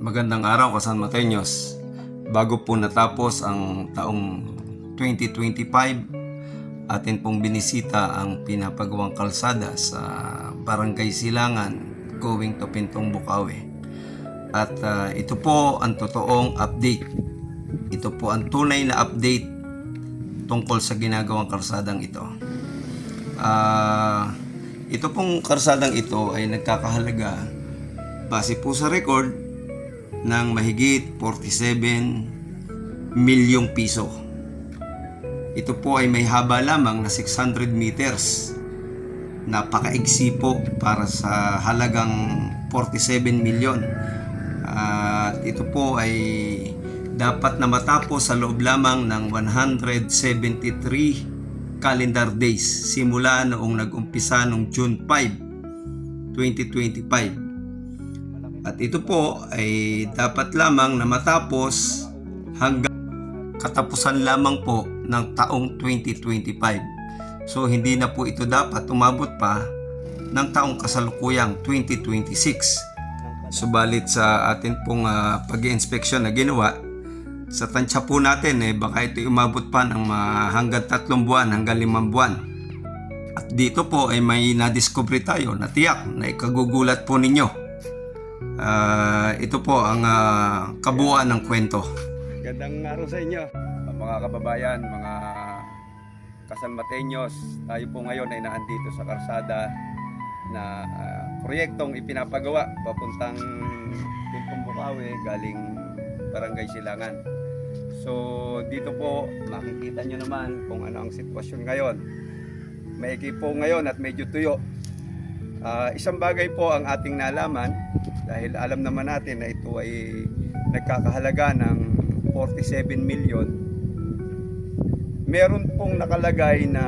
Magandang araw, Kasan Mateños. Bago po natapos ang taong 2025, atin pong binisita ang pinapagawang kalsada sa Barangay Silangan going to Pintong Bukawi. At ito po ang totoong update. Ito po ang tunay na update tungkol sa ginagawang kalsadang ito. Ito pong kalsadang ito ay nagkakahalaga base po sa record ng mahigit 47 milyong piso. Ito po ay may haba lamang na 600 meters. Napakaigsi po para sa halagang 47 milyon. At ito po ay dapat na matapos sa loob lamang ng 173 calendar days simula noong nag-umpisa noong June 5, 2025. At ito po ay dapat lamang na matapos hanggang katapusan lamang po ng taong 2025. So hindi na po ito dapat umabot pa ng taong kasalukuyang 2026. Subalit sa atin pong pag-i-inspeksyon na ginawa, sa tansya po natin baka ito umabot pa ng hanggang 3 buwan hanggang 5 buwan. At dito po ay may nadiskubre tayo na tiyak na ikagugulat po ninyo. Ito po ang kabuuan ng kwento. Gandang araw sa inyo, mga kababayan, mga Kasan Mateños. Tayo po ngayon ay naandito sa karsada na proyektong ipinapagawa papuntang Pintong Bukawi galing Barangay Silangan. So dito po makikita nyo naman kung ano ang sitwasyon ngayon. Maigi po ngayon at medyo tuyo. Isang bagay po ang ating nalaman dahil alam naman natin na ito ay nagkakahalaga ng 47 milyon. Meron pong nakalagay na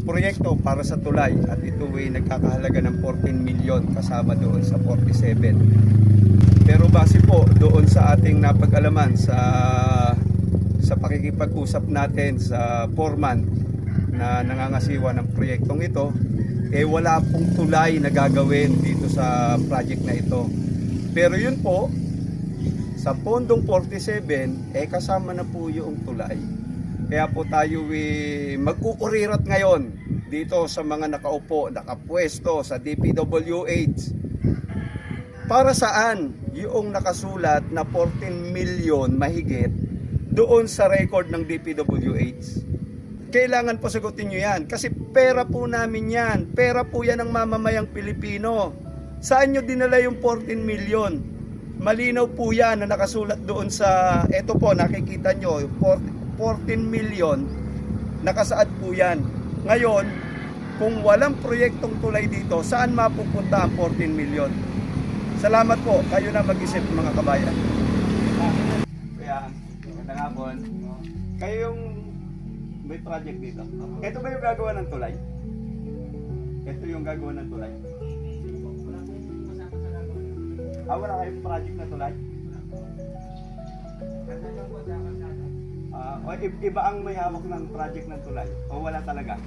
proyekto para sa tulay at ito ay nagkakahalaga ng 14 milyon kasama doon sa 47. Pero base po doon sa ating napag-alaman sa pakikipag-usap natin sa foreman na nangangasiwa ng proyektong ito, wala pong tulay na gagawin dito sa project na ito. Pero yun po, sa pondong 47, kasama na po yung tulay. Kaya po tayo mag-uurirat ngayon dito sa mga nakaupo, nakapwesto sa DPWH. Para saan yung nakasulat na 14 milyon mahigit doon sa record ng DPWH? Kailangan po sagutin nyo yan kasi pera po namin yan. Pera po yan ng mamamayang Pilipino. Saan nyo dinala yung 14 milyon? Malinaw po yan na nakasulat doon sa, eto po nakikita nyo, 14 milyon, nakasaad po yan. Ngayon, kung walang proyektong tulay dito, saan mapupunta ang 14 milyon? Salamat po, kayo na mag-isip mga kabayan. Kaya, magandang hapon. Kayo yung may project dito. Ito ba yung gagawa ng tulay? Ito yung gagawa ng tulay. Wala kayong project na tulay? Iba ang may hawak ng project ng tulay? O wala talaga?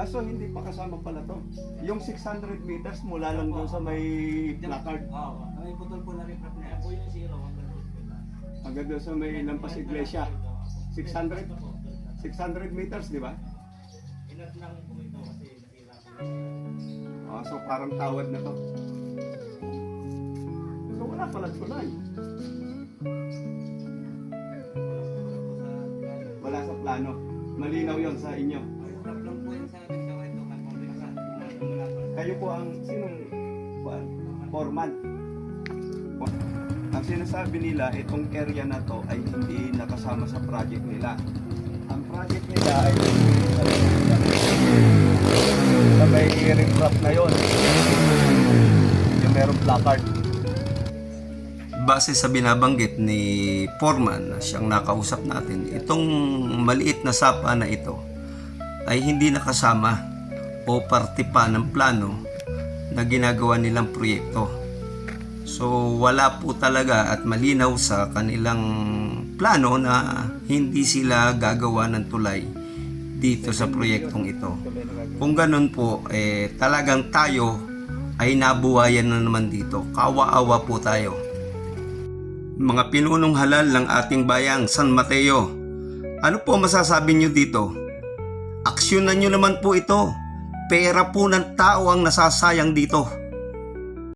So hindi pa kasama pala to. Yung 600 meters mula lang doon sa may placard. May putol po na rin na yan. Po yung zero. Hanggang doon sa may Lampas Iglesia. 600 meters, di ba? Inat lang po ito kasi nasira po. So parang tawad na to. So wala pala tulay. Wala sa plano. Malinaw yon sa inyo. Urap lang po yung sa ating gawin ito. Kayo po ang sinong foreman. Ang sinasabi nila, itong area na to ay hindi nakasama sa project nila. Ang project nila ay sa may riprap na yon. Yung merong placard. Base sa binabanggit ni Foreman na siyang nakausap natin, itong maliit na sapa na ito ay hindi nakasama o parte pa ng plano na ginagawa nilang proyekto. So wala po talaga at malinaw sa kanilang plano na hindi sila gagawa ng tulay dito sa proyektong ito. Kung ganun po, talagang tayo ay nabuhayan na naman dito. Kawa-awa po tayo. Mga pinunong halal ng ating bayang San Mateo, ano po masasabi nyo dito? Aksyonan nyo naman po ito. Pera po ng tao ang nasasayang dito.